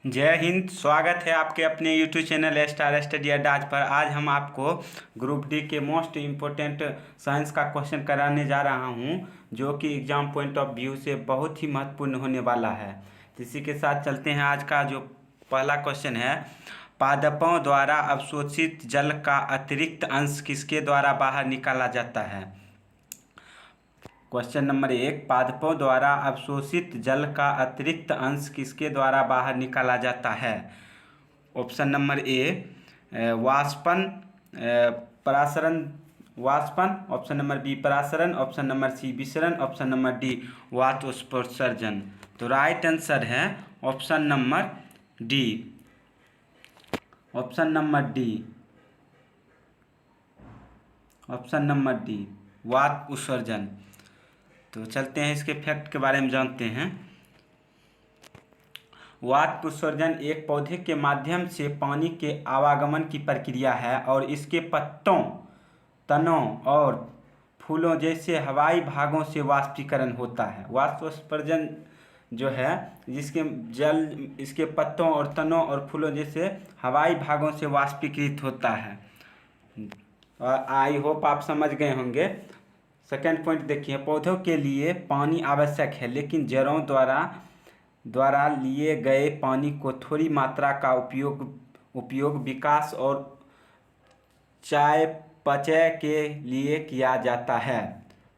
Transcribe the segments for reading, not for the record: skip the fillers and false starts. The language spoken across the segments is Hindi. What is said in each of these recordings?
जय हिंद। स्वागत है आपके अपने यूट्यूब चैनल स्टार स्टडी अड्डा पर। आज हम आपको ग्रुप डी के मोस्ट इम्पोर्टेंट साइंस का क्वेश्चन कराने जा रहा हूं, जो कि एग्जाम पॉइंट ऑफ व्यू से बहुत ही महत्वपूर्ण होने वाला है। इसी के साथ चलते हैं। आज का जो पहला क्वेश्चन है, पादपों द्वारा अवशोषित जल का अतिरिक्त अंश किसके द्वारा बाहर निकाला जाता है। क्वेश्चन नंबर 1, पादपों द्वारा अवशोषित जल का अतिरिक्त अंश किसके द्वारा बाहर निकाला जाता है। ऑप्शन नंबर ए वाष्पन, परासरण, वाष्पन। ऑप्शन नंबर बी परासरण। ऑप्शन नंबर सी विसरण। ऑप्शन नंबर डी वातोत्सर्जन। तो राइट आंसर है option number D. Option number D, option number D वात उत्सर्जन। तो चलते हैं इसके फैक्ट के बारे में जानते हैं। वात उत्सर्जन एक पौधे के माध्यम से पानी के आवागमन की प्रक्रिया है और इसके पत्तों, तनों और फूलों जैसे हवाई भागों से वाष्पीकरण होता है। वाष्पोत्सर्जन जो है, जिसके जल इसके पत्तों और तनों और फूलों जैसे हवाई भागों से वाष्पीकृत होता है। और आई होप आप समझ गए होंगे। सेकेंड पॉइंट देखिए, पौधों के लिए पानी आवश्यक है, लेकिन जड़ों द्वारा लिए गए पानी को थोड़ी मात्रा का उपयोग विकास और चयापचय के लिए किया जाता है।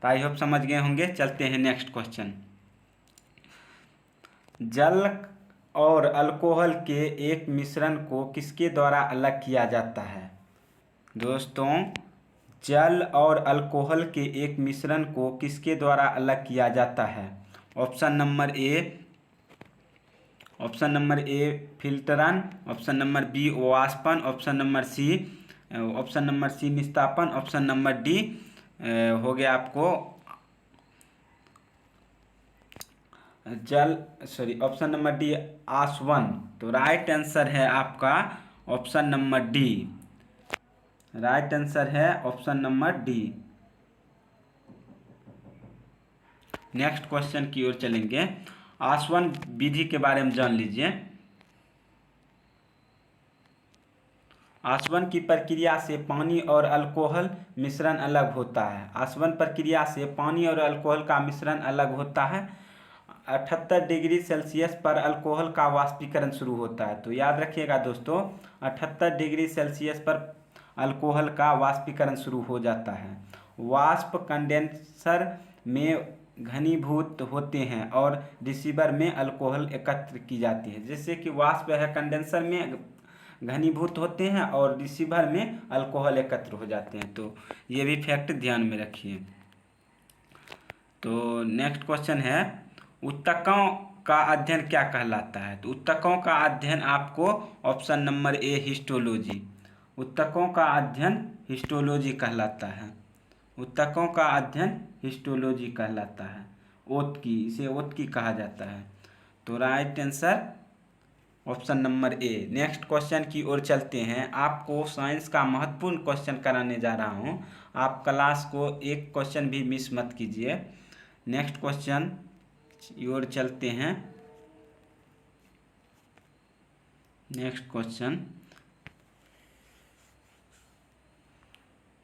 तो आई होप समझ गए होंगे। चलते हैं नेक्स्ट क्वेश्चन। जल और अल्कोहल के एक मिश्रण को किसके द्वारा अलग किया जाता है। दोस्तों, जल और अल्कोहल के एक मिश्रण को किसके द्वारा अलग किया जाता है। ऑप्शन नंबर ए फिल्टरन। ऑप्शन नंबर बी वाष्पन। ऑप्शन नंबर सी निस्तापन। ऑप्शन नंबर डी हो गया आपको ऑप्शन नंबर डी आसवन। तो राइट आंसर है आपका option number D. Right answer है option number D. Next question की ओर चलेंगे। आसवन विधि के बारे में जान लीजिए। आसवन की प्रक्रिया से पानी और अल्कोहल मिश्रण अलग होता है। आसवन प्रक्रिया से पानी और अल्कोहल का मिश्रण अलग होता है। 78 डिग्री सेल्सियस पर अल्कोहल का वाष्पीकरण शुरू होता है। तो याद रखिएगा दोस्तों, 78 डिग्री सेल्सियस पर अल्कोहल का वाष्पीकरण शुरू हो जाता है। वाष्प कंडेंसर में घनीभूत होते हैं और रिसीवर में अल्कोहल एकत्र की जाती है। जैसे कि वाष्प है कंडेंसर में घनीभूत होते हैं और रिसीवर में अल्कोहल एकत्र हो जाते हैं। तो ये भी फैक्ट ध्यान में रखिए। तो नेक्स्ट क्वेश्चन है, उत्तकों का अध्ययन क्या कहलाता है। तो उत्तकों का अध्ययन आपको ऑप्शन नंबर ए हिस्टोलॉजी। उत्तकों का अध्ययन हिस्टोलॉजी कहलाता है। उत्तकों का अध्ययन हिस्टोलॉजी कहलाता है। ओतकी, इसे ओतकी कहा जाता है। तो राइट आंसर ऑप्शन नंबर ए। नेक्स्ट क्वेश्चन की ओर चलते हैं। आपको साइंस का महत्वपूर्ण क्वेश्चन कराने जा रहा हूं। आप क्लास को एक क्वेश्चन भी मिस मत कीजिए। नेक्स्ट क्वेश्चन की ओर चलते हैं।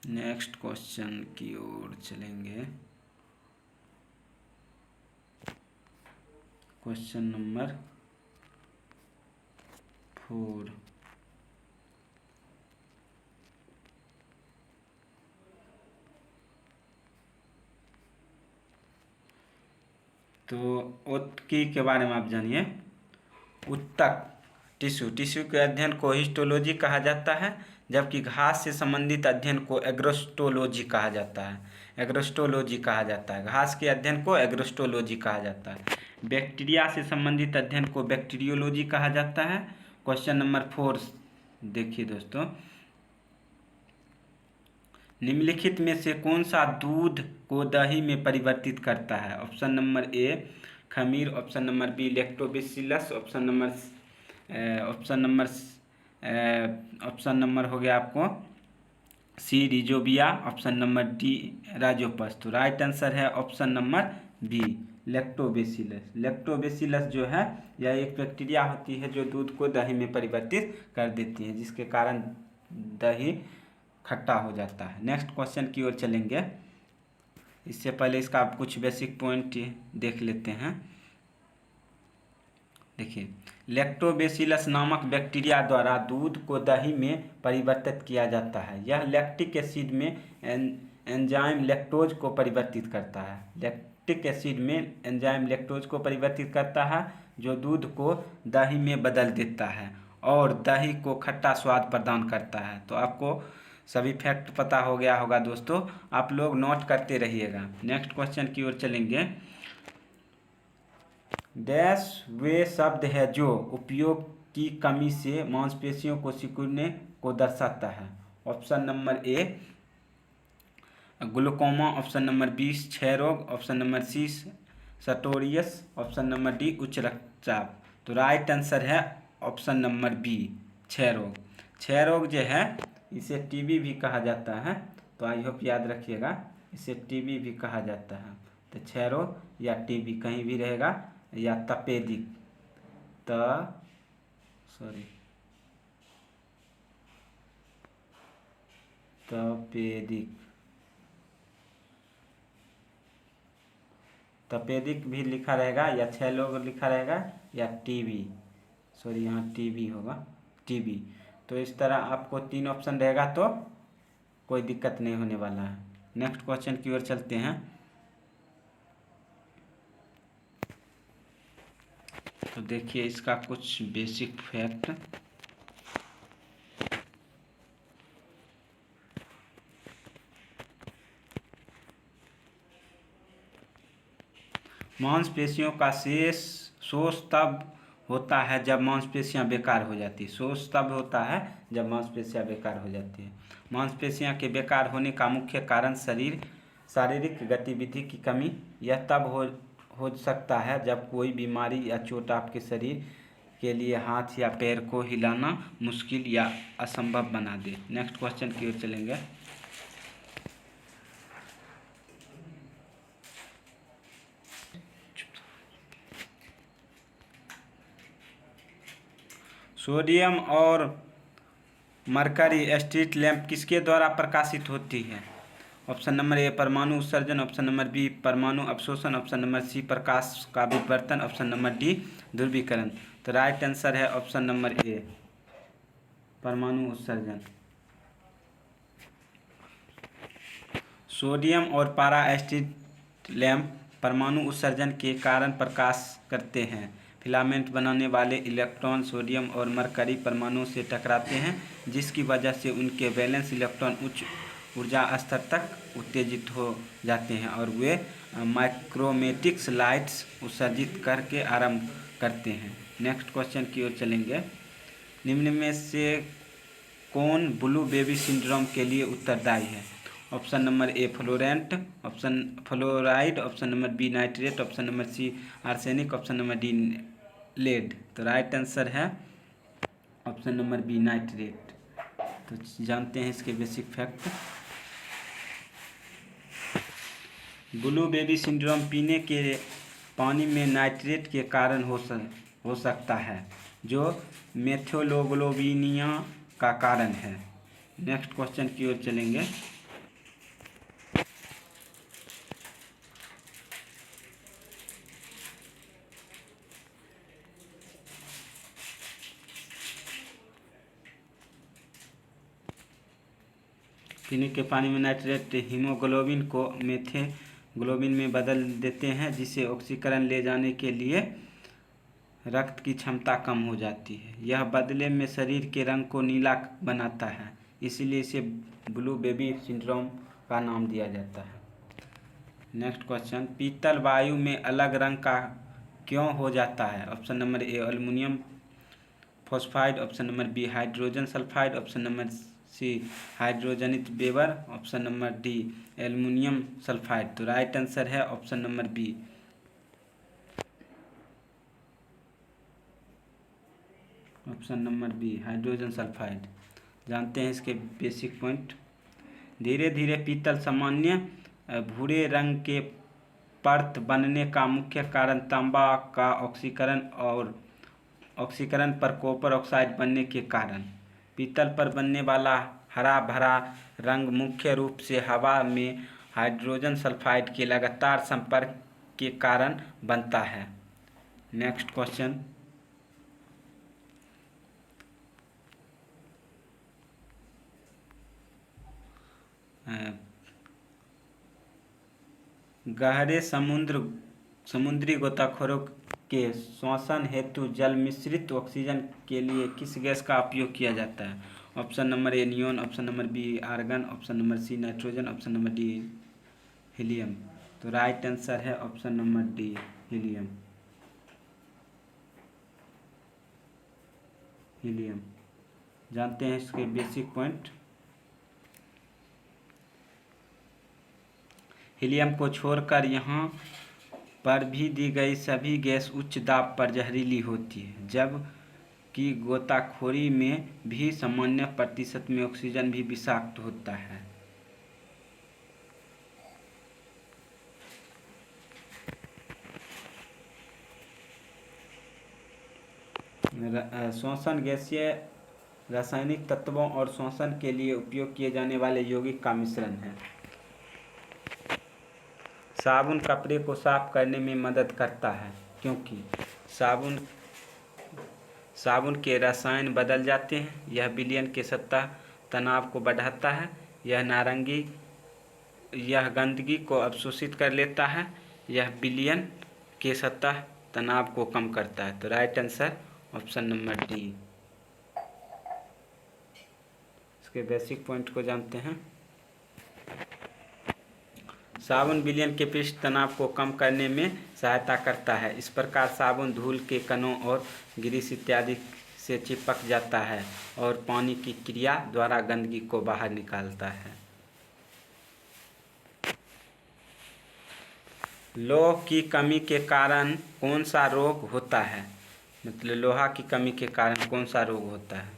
नेक्स्ट क्वेश्चन की ओर चलेंगे। Question number 4। तो उत्तकी के बारे में आप जानिए। उत्तक टिश्यू के अध्ययन को हिस्टोलॉजी कहा जाता है, जबकि घास से संबंधित अध्ययन को एग्रोस्टोलॉजी कहा जाता है। एग्रोस्टोलॉजी कहा जाता है। घास के अध्ययन को एग्रोस्टोलॉजी कहा जाता है। बैक्टीरिया से संबंधित अध्ययन को बैक्टीरियोलॉजी कहा जाता है। क्वेश्चन नंबर 4 देखिए दोस्तों, निम्नलिखित में से कौन सा दूध को दही में परिवर्तित करता है। ऑप्शन नंबर ए खमीर। Option number B lactobacillus. Option number हो गया आपको C rhizobia. Option number D rhizopus. तो राइट आंसर है option number B lactobacillus. Lactobacillus जो है यह एक बैक्टीरिया होती है जो दूध को दही में परिवर्तित कर देती है, जिसके कारण दही खट्टा हो जाता है। नेक्स्ट क्वेश्चन की ओर चलेंगे। इससे पहले इसका कुछ बेसिक पॉइंट देख लेते हैं। देखिए, लैक्टोबैसिलस नामक बैक्टीरिया द्वारा दूध को दही में परिवर्तित किया जाता है। यह लैक्टिक एसिड में एंजाइम लैक्टोज को परिवर्तित करता है। लैक्टिक एसिड में एंजाइम लैक्टोज को परिवर्तित करता है जो दूध को दही में बदल देता है और दही को खट्टा स्वाद प्रदान करता है। तो आपको सभी फैक्ट पता हो गया होगा दोस्तों, आप लोग नोट करते रहिएगा। नेक्स्ट क्वेश्चन की ओर चलेंगे। डैश वे शब्द है जो उपयोग की कमी से मांसपेशियों को सिकुड़ने को दर्शाता है। Option number A glaucoma, option number B क्षय रोग, option number C sartorius, option number D उच्च रक्तचाप। तो राइट आंसर है ऑप्शन नंबर बी क्षय रोग। क्षय रोग जो है इसे टीबी भी कहा जाता है, तो आई होप याद रखिएगा, इसे टीबी भी कहा जाता है। तो क्षय रोग या टीबी कहीं भी रहेगा, या तपेदिक तपेदिक भी लिखा रहेगा, या क्षय रोग लिखा रहेगा, या टीबी, यहाँ टीबी होगा, टीबी। तो इस तरह आपको 3 ऑप्शन रहेगा तो कोई दिक्कत नहीं होने वाला है। नेक्स्ट क्वेश्चन की ओर चलते हैं। तो देखिए इसका कुछ बेसिक फैक्ट। मांसपेशियों का शोष तब होता है जब मांसपेशियां बेकार हो जाती है। शोष तब होता है जब मांसपेशियां बेकार हो जाती है। मांसपेशियां के बेकार होने का मुख्य कारण शारीरिक गतिविधि की कमी। यह तब हो सकता है जब कोई बीमारी या चोट आपके शरीर के लिए हाथ या पैर को हिलाना मुश्किल या असंभव बना दे। नेक्स्ट क्वेश्चन की ओर चलेंगे। सोडियम और मरकरी स्ट्रीट लैंप किसके द्वारा प्रकाशित होती है। ऑप्शन नंबर ए परमाणु उत्सर्जन, ऑप्शन नंबर बी परमाणु अवशोषण, ऑप्शन नंबर सी प्रकाश का विवर्तन, ऑप्शन नंबर डी ध्रुवीकरण। तो राइट आंसर है ऑप्शन नंबर ए परमाणु उत्सर्जन। सोडियम और पारा स्ट्रीट लैंप परमाणु उत्सर्जन के कारण प्रकाश करते हैं। फिलामेंट बनाने वाले इलेक्ट्रॉन सोडियम और मरकरी परमाणु से टकराते हैं, जिसकी वजह से उनके वैलेंस इलेक्ट्रॉन उच्च ऊर्जा स्तर तक उत्तेजित हो जाते हैं और वे माइक्रोमेटिक्स लाइट्स उत्सर्जित करके आरंभ करते हैं। नेक्स्ट क्वेश्चन की ओर चलेंगे। निम्न में से कौन ब्लू बेबी सिंड्रोम के लिए उत्तरदायी है। ऑप्शन नंबर ए फ्लोरेंट, option fluoride, option number B nitrate, option number C arsenic, option number D lead. तो राइट आंसर है ऑप्शन नंबर बी नाइट्रेट। तो जानते हैं इसके basic fact. Blue baby syndrome पीने के पानी में नाइट्रेट के कारण हो सकता है, जो मेथियोग्लोबिनिया का कारण है। नेक्स्ट क्वेश्चन की ओर चलेंगे। पीने के पानी में नाइट्रेट हीमोग्लोबिन को मेथियोग्लोबिन में बदल देते हैं, जिसे ऑक्सीकरण ले जाने के लिए रक्त की क्षमता कम हो जाती है। यह बदले में शरीर के रंग को नीला बनाता है, इसलिए इसे ब्लू बेबी सिंड्रोम का नाम दिया जाता है। Next question. पीतल वायु में अलग रंग का क्यों हो जाता है। Option number A aluminium phosphide, option number B hydrogen sulphide, option number C हाइड्रोजनित वेबर, option number D aluminium sulphide. तो राइट आंसर है option number B option number B hydrogen sulphide. जानते हैं इसके बेसिक पॉइंट। धीरे धीरे पीतल सामान्य भूरे रंग के परत बनने का मुख्य कारण तांबा का ऑक्सीकरण पर कॉपर ऑक्साइड बनने के कारण। पीतल पर बनने वाला हरा भरा रंग मुख्य रूप से हवा में हाइड्रोजन सल्फाइड के लगातार संपर्क के कारण बनता है। नेक्स्ट क्वेश्चन, गहरे समुद्री गोताखोरों के श्वसन हेतु जल मिश्रित ऑक्सीजन के लिए किस गैस का उपयोग किया जाता है? Option number A neon, option number B argon, option number C nitrogen, option number D helium. तो राइट आंसर है ऑप्शन नंबर डी हीलियम। जानते हैं इसके बेसिक पॉइंट। हीलियम को छोड़कर यहाँ पर भी दी गई सभी गैस उच्च दाब पर जहरीली होती है, जबकि गोताखोरी में भी सामान्य प्रतिशत में ऑक्सीजन भी विषाक्त होता है। श्वसन गैसीय रासायनिक तत्वों और श्वसन के लिए उपयोग किए जाने वाले यौगिक का मिश्रण है। साबुन कपड़े को साफ करने में मदद करता है क्योंकि साबुन के रसायन बदल जाते हैं। यह विलयन के सतह तनाव को बढ़ाता है। यह गंदगी को अवशोषित कर लेता है। यह विलयन के सतह तनाव को कम करता है। तो right answer option number D. इसके बेसिक पॉइंट को जानते हैं। साबुन विलयन के पृष्ठ तनाव को कम करने में सहायता करता है। इस प्रकार साबुन धूल के कणों और ग्रीस इत्यादि से चिपक जाता है और पानी की क्रिया द्वारा गंदगी को बाहर निकालता है। लोह की कमी के कारण कौन सा रोग होता है? मतलब लोहा की कमी के कारण कौन सा रोग होता है?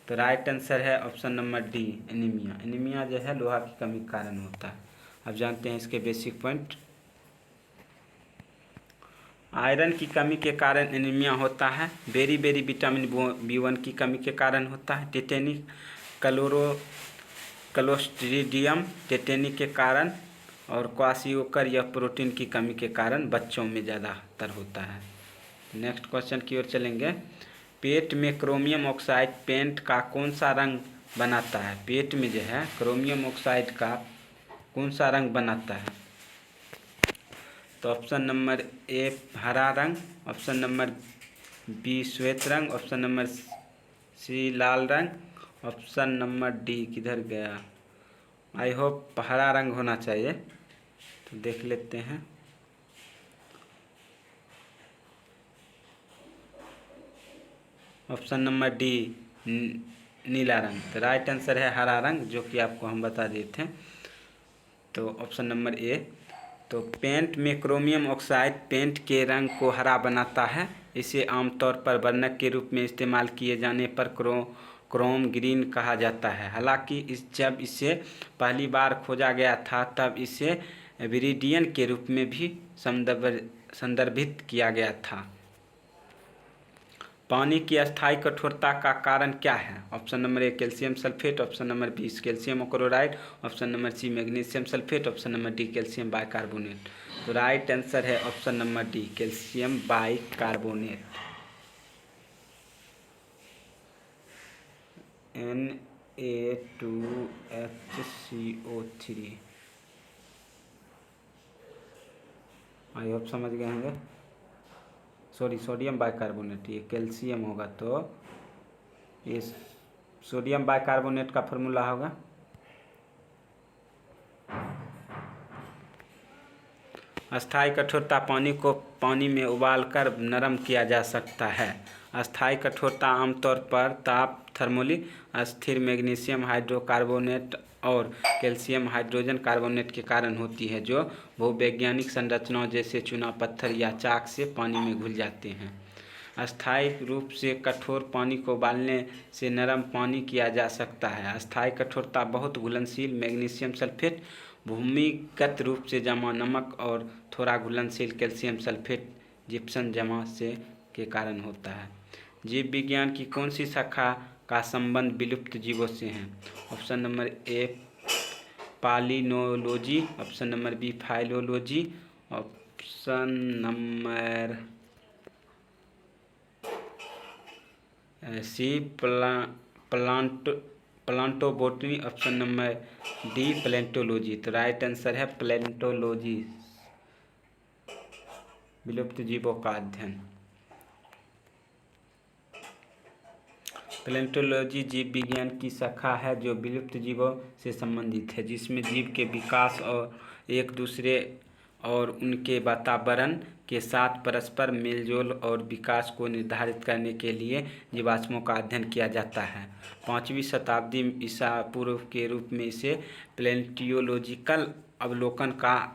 तो राइट आंसर है option number D anaemia. Anaemia जो है लोहा की कमी के कारण होता है। अब जानते हैं इसके बेसिक पॉइंट। आयरन की कमी के कारण एनीमिया होता है। बेरी विटामिन B1 की कमी के कारण होता है। टेटेनिक क्लोस्ट्रीडियम टेटेनिक के कारण और क्वाशियोकर यह प्रोटीन की कमी के कारण बच्चों में ज़्यादातर होता है। नेक्स्ट क्वेश्चन की ओर चलेंगे। पेट में क्रोमियम ऑक्साइड पेंट का कौन सा रंग बनाता है? पेट में जो है क्रोमियम ऑक्साइड का कौन सा रंग बनाता है? तो ऑप्शन नंबर ए हरा रंग, ऑप्शन नंबर बी श्वेत रंग, ऑप्शन नंबर सी लाल रंग, ऑप्शन नंबर डी किधर गया? आई होप हरा रंग होना चाहिए। तो देख लेते हैं। ऑप्शन नंबर डी नीला रंग। तो राइट आंसर है हरा रंग, जो कि आपको हम बता दिए थे। तो ऑप्शन नंबर ए। तो पेंट में क्रोमियम ऑक्साइड पेंट के रंग को हरा बनाता है। इसे आमतौर पर वर्णक के रूप में इस्तेमाल किए जाने पर क्रोम ग्रीन कहा जाता है। हालांकि जब इसे पहली बार खोजा गया था तब इसे विरिडियन के रूप में भी संदर्भित किया गया था। पानी की अस्थायी कठोरता का कारण क्या है? Option number A calcium sulphate, option number B calcium chloride, option number C magnesium sulphate, option number D calcium bicarbonate. तो राइट आंसर है option number D calcium bicarbonate. Na2HCO3। I hope समझ गए होंगे। सॉरी सोडियम बाइकार्बोनेट, ये कैल्शियम होगा तो ये सोडियम बाइकार्बोनेट का फॉर्मूला होगा अस्थायी कठोरता। पानी में उबालकर नरम किया जा सकता है। अस्थायी कठोरता आमतौर पर ताप, थर्मोली, अस्थिर मैग्नीशियम हाइड्रोकार्बोनेट और कैल्शियम हाइड्रोजन कार्बोनेट के कारण होती है, जो भूवैज्ञानिक संरचनाओं जैसे चूना पत्थर या चाक से पानी में घुल जाते हैं। अस्थायी रूप से कठोर पानी को उबालने से नरम पानी किया जा सकता है। अस्थायी कठोरता बहुत घुलनशील मैग्नीशियम सल्फेट भूमिगत रूप से जमा नमक और थोड़ा घुलनशील कैल्शियम सल्फेट जिप्सम जमा से के कारण होता है। जीव विज्ञान की कौन सी शाखा का संबंध विलुप्त जीवों से है? Option number A palynology, option number B philology, option number C plant botany, option number D palaeontology. तो राइट आंसर है प्लेंटोलॉजी, विलुप्त जीवों का अध्ययन। प्लेंटोलॉजी जीव विज्ञान की शाखा है जो विलुप्त जीवों से संबंधित है, जिसमें जीव के विकास और एक दूसरे और उनके वातावरण के साथ परस्पर मेलजोल और विकास को निर्धारित करने के लिए जीवाश्मों का अध्ययन किया जाता है। 5वीं शताब्दी ईसा पूर्व के रूप में इसे प्लेंटियोलॉजिकल अवलोकन का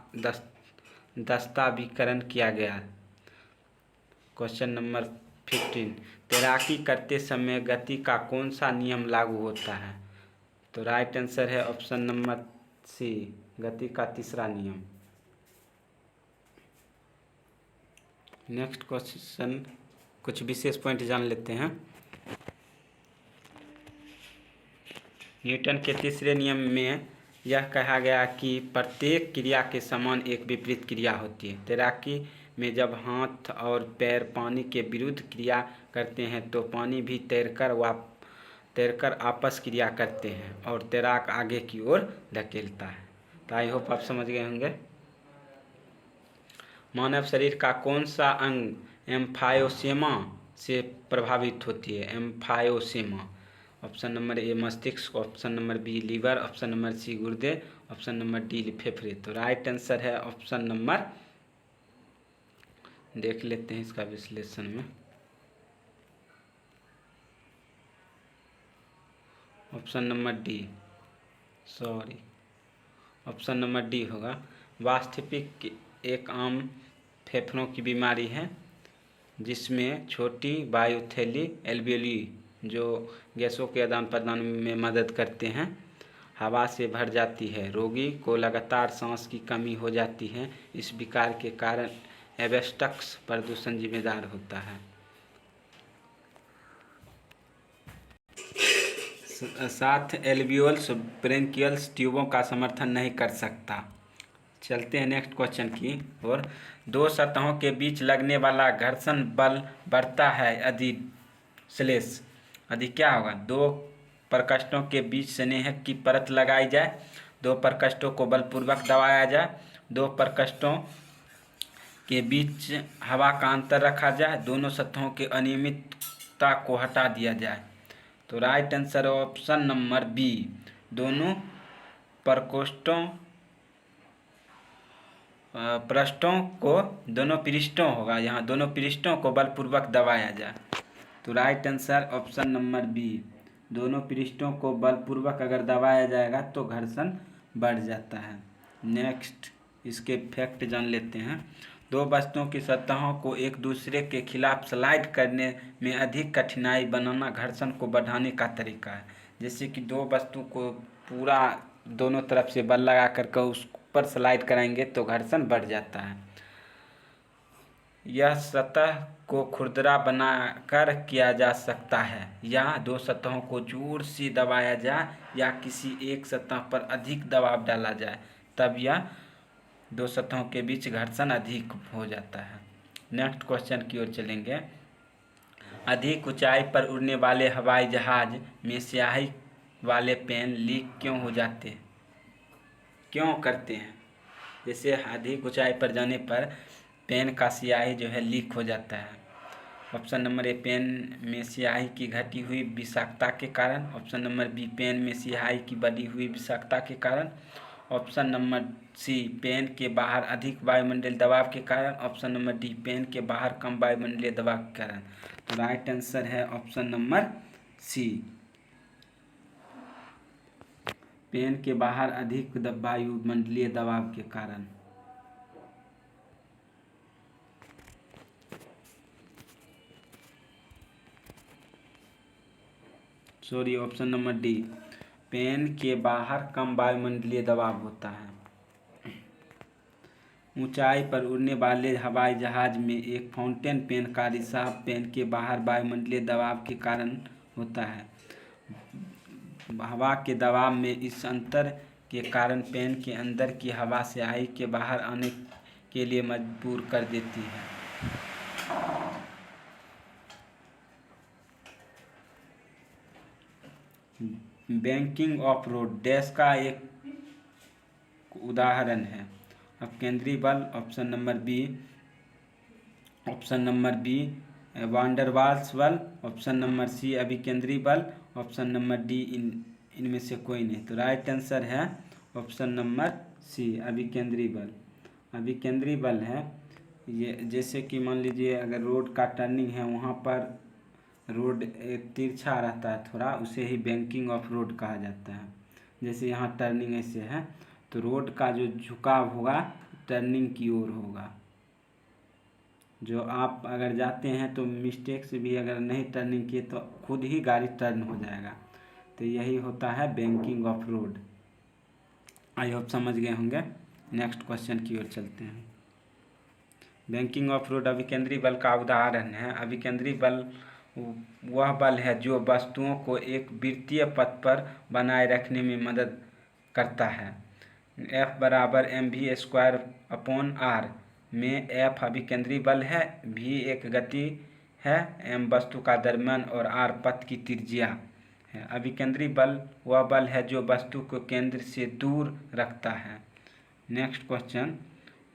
दस्तावेजीकरण किया गया। क्वेश्चन नंबर 15, तैराकी करते समय गति का कौन सा नियम लागू होता है? तो राइट आंसर है ऑप्शन नंबर सी, गति का तीसरा नियम। नेक्स्ट क्वेश्चन, कुछ विशेष पॉइंट जान लेते हैं। न्यूटन के तीसरे नियम में यह कहा गया कि प्रत्येक क्रिया के समान एक विपरीत क्रिया होती है। तैराकी में जब हाथ और पैर पानी के विरुद्ध क्रिया करते हैं तो पानी भी तैरकर आपस क्रिया करते हैं और तैराक आगे की ओर धकेलता है। तो आई होप आप समझ गए होंगे। मानव शरीर का कौन सा अंग एम्फायोसेमा से प्रभावित होती है? एम्फायोसेमा, ऑप्शन नंबर ए मस्तिष्क, option number B liver, option number C गुर्दे, ऑप्शन नंबर डी फेफड़े। तो राइट आंसर है ऑप्शन नंबर, देख लेते हैं इसका विश्लेषण में, option number D, sorry option number D होगा। वास्तविक एक आम फेफड़ों की बीमारी है जिसमें छोटी वायुथैली एल्वियोली जो गैसों के आदान प्रदान में मदद करते हैं हवा से भर जाती है। रोगी को लगातार सांस की कमी हो जाती है। इस विकार के कारण एस्बेस्टस प्रदूषण जिम्मेदार होता है। साथ एल्वियोल्स ब्रेंकियल्स ट्यूबों का समर्थन नहीं कर सकता। चलते हैं नेक्स्ट क्वेश्चन की और दो सतहों के बीच लगने वाला घर्षण बल बढ़ता है यदि क्या होगा? दो प्रकाष्ठों के बीच स्नेह की परत लगाई जाए, दो प्रकाष्ठों को बलपूर्वक दबाया जाए, दो प्रकाष्ठों के बीच हवा का अंतर रखा जाए, दोनों सतहों के अनियमितता को हटा दिया जाए। तो right answer option number B, दोनों पृष्ठों होगा, यहाँ दोनों पृष्ठों को बलपूर्वक दबाया जाए। तो right answer option number B, दोनों पृष्ठों को बलपूर्वक अगर दबाया जाएगा तो घर्षण बढ़ जाता है। नेक्स्ट इसके फैक्ट जान लेते हैं। दो वस्तुओं की सतहों को एक दूसरे के खिलाफ स्लाइड करने में अधिक कठिनाई बनाना घर्षण को बढ़ाने का तरीका है। जैसे कि दो वस्तु को पूरा दोनों तरफ से बल लगा करके उस पर स्लाइड कराएंगे तो घर्षण बढ़ जाता है। यह सतह को खुरदरा बनाकर किया जा सकता है या दो सतहों को जोर से दबाया जाए या किसी एक सतह पर अधिक दबाव डाला जाए, तब यह दो सतहों के बीच घर्षण अधिक हो जाता है। नेक्स्ट क्वेश्चन की ओर चलेंगे। अधिक ऊंचाई पर उड़ने वाले हवाई जहाज में स्याही वाले पेन लीक क्यों करते हैं? जैसे अधिक ऊंचाई पर जाने पर पेन का स्याही जो है लीक हो जाता है। ऑप्शन नंबर ए पेन में स्याही की घटी हुई विषाक्तता के कारण, ऑप्शन नंबर बी पेन में स्याही की बढ़ी हुई विषाक्तता के कारण, ऑप्शन नंबर सी पेन के बाहर अधिक वायुमंडलीय दबाव के कारण, ऑप्शन नंबर डी पेन के बाहर कम वायुमंडलीय दबाव के कारण। तो राइट आंसर है ऑप्शन नंबर सी, पेन के बाहर अधिक वायुमंडलीय दबाव के कारण। Sorry option number D, pen के बाहर कम वायुमंडलीय दबाव होता है। ऊंचाई पर उड़ने वाले हवाई जहाज में एक फाउंटेन पेन का रिसाव पेन के बाहर वायुमंडलीय दबाव के कारण होता है। हवा के दबाव में इस अंतर के कारण पेन के अंदर की हवा स्याही के बाहर आने के लिए मजबूर कर देती है। बैंकिंग ऑफ रोड डैश का एक उदाहरण है। अपकेंद्री बल option number B van der Waals बल, ऑप्शन नंबर सी अभिकेंद्री बल, ऑप्शन नंबर डी इनमें से कोई नहीं। तो राइट आंसर है ऑप्शन नंबर सी अभिकेंद्री बल। अभिकेंद्री बल है ये, जैसे कि मान लीजिए अगर रोड का टर्निंग है, वहाँ पर रोड एक तिरछा रहता है थोड़ा, उसे ही बैंकिंग ऑफ रोड कहा जाता है। जैसे यहाँ टर्निंग ऐसे है तो रोड का जो झुकाव होगा टर्निंग की ओर होगा। जो आप अगर जाते हैं तो मिस्टेक से भी अगर नहीं टर्निंग किए तो खुद ही गाड़ी टर्न हो जाएगा। तो यही होता है banking of road. I hope समझ गए होंगे। नेक्स्ट क्वेश्चन की ओर चलते हैं। बैंकिंग ऑफ रोड अभिकेंद्री बल का उदाहरण है। अभिकेंद्री बल वह बल है जो वस्तुओं को एक वृत्तीय पथ पर बनाए रखने में मदद करता है। F बराबर mv²/r में F अभिकेंद्री बल है, v एक गति है, m वस्तु का द्रव्यमान और r पथ की त्रिज्या है। अभिकेंद्री बल वह बल है जो वस्तु को केंद्र से दूर रखता है। नेक्स्ट क्वेश्चन,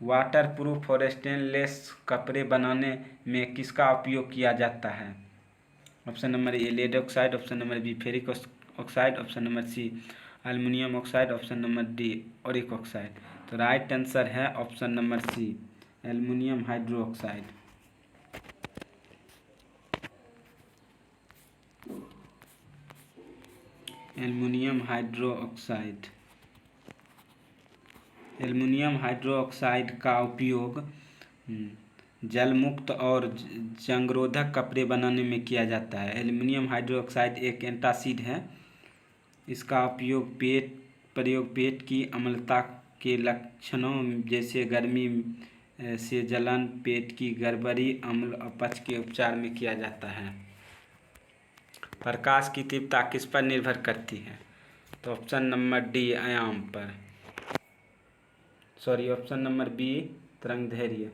वाटर प्रूफ और स्टेनलेस कपड़े बनाने में किसका उपयोग किया जाता है? Option number A lead oxide, option number B ferric oxide, option number C aluminium oxide, option number D auric oxide. तो राइट आंसर है option number C aluminium hydroxide. Aluminium hydroxide. Aluminium hydroxide का उपयोग जलमुक्त और जंगरोधक कपड़े बनाने में किया जाता है। एल्युमिनियम हाइड्रोक्साइड एक एंटासिड है। इसका प्रयोग पेट की अम्लता के लक्षणों जैसे गर्मी से जलन, पेट की गड़बड़ी, अम्ल अपच के उपचार में किया जाता है। प्रकाश की तीव्रता किस पर निर्भर करती है? तो ऑप्शन नंबर डी आयाम पर, ऑप्शन नंबर बी तरंगदैर्घ्य।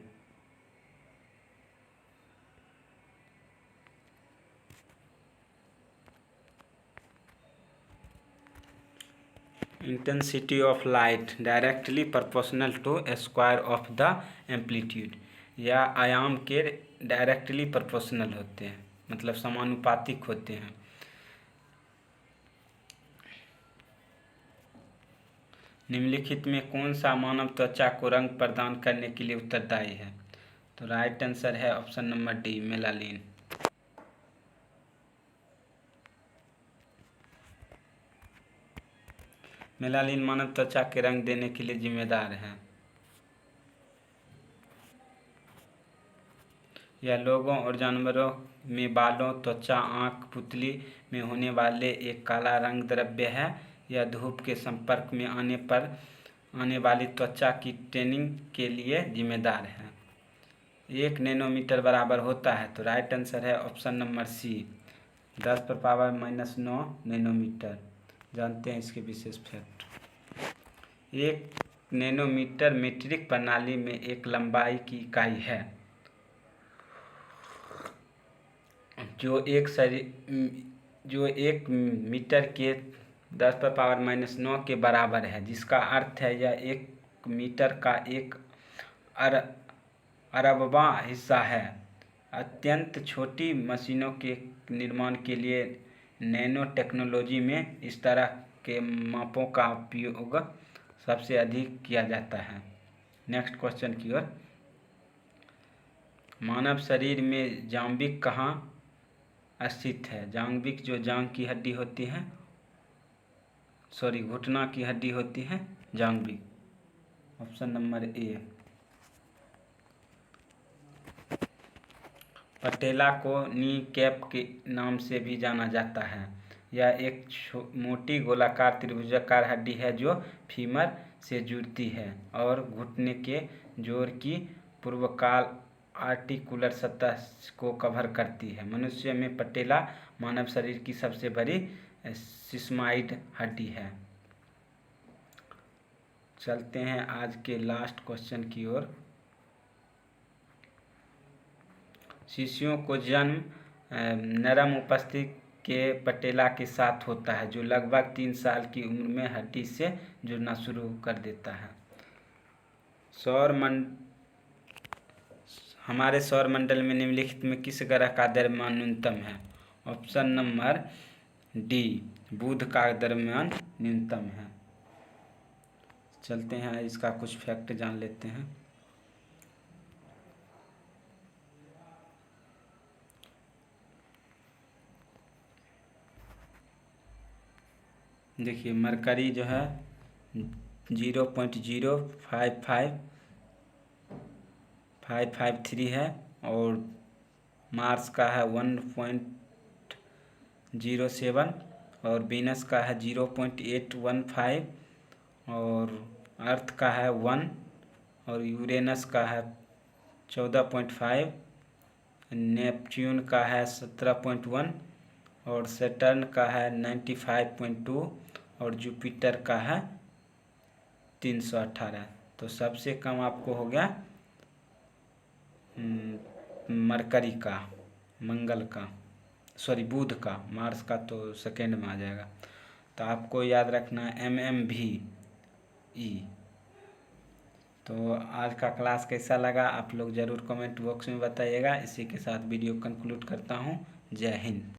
Intensity of light directly proportional to square of the amplitude. या आयाम के डायरेक्टली प्रोपोर्शनल होते हैं, मतलब समानुपातिक होते हैं। निम्नलिखित में कौन सा मानव त्वचा को रंग प्रदान करने के लिए उत्तरदायी है? तो राइट आंसर है option number D melanin. Melanin मानव त्वचा के रंग देने के लिए जिम्मेदार है। यह लोगों और जानवरों में बालों, त्वचा, आँख, पुतली में होने वाले एक काला रंग द्रव्य है। यह धूप के संपर्क में आने वाली त्वचा की टैनिंग के लिए जिम्मेदार है। 1 नैनोमीटर बराबर होता है। तो राइट आंसर है ऑप्शन नंबर सी 10⁻⁻9 नैनोमीटर। जानते हैं इसके विशेष फैक्ट। 1 नैनोमीटर मीट्रिक प्रणाली में एक लंबाई की इकाई है जो 1 मीटर के 10⁻⁹ के बराबर है, जिसका अर्थ है यह 1 मीटर का 1 अरबवां हिस्सा है। अत्यंत छोटी मशीनों के निर्माण के लिए नैनो टेक्नोलॉजी में इस तरह के मापों का उपयोग सबसे अधिक किया जाता है। नेक्स्ट क्वेश्चन की ओर। मानव शरीर में जांबिक कहाँ स्थित है? जांबिक जो जांग की हड्डी होती है, घुटना की हड्डी होती है, जांबिक। ऑप्शन नंबर ए। पटेला को नी कैप के नाम से भी जाना जाता है। यह एक मोटी गोलाकार त्रिभुजाकार हड्डी है जो फीमर से जुड़ती है और घुटने के जोड़ की पूर्वकाल आर्टिकुलर सतह को कवर करती है। मनुष्य में पटेला मानव शरीर की सबसे बड़ी सिस्माइड हड्डी है। चलते हैं आज के लास्ट क्वेश्चन की ओर। शिशुओं को जन्म नरम उपस्थिति के पटेला के साथ होता है, जो लगभग 3 साल की उम्र में हड्डी से जुड़ना शुरू कर देता है। हमारे सौरमंडल में निम्नलिखित में किस ग्रह का द्रव्यमान न्यूनतम है? ऑप्शन नंबर डी, बुध का द्रव्यमान न्यूनतम है। चलते हैं इसका कुछ फैक्ट जान लेते हैं। देखिए मरकरी जो है 0.0553 है, और मार्स का है 1.07, और वीनस का है 0.815, और अर्थ का है 1, और यूरेनस का है 14.5, नेपच्यून का है 17.1, और सैटर्न का है 95.2, और जुपिटर का है 318। तो सबसे कम आपको हो गया मरकरी का, मंगल का, सॉरी बुध का, मार्स का तो सेकेंड में आ जाएगा। तो आपको याद रखना है MMVE। तो आज का क्लास कैसा लगा आप लोग ज़रूर कमेंट बॉक्स में बताइएगा। इसी के साथ वीडियो कंक्लूड करता हूँ। जय हिंद।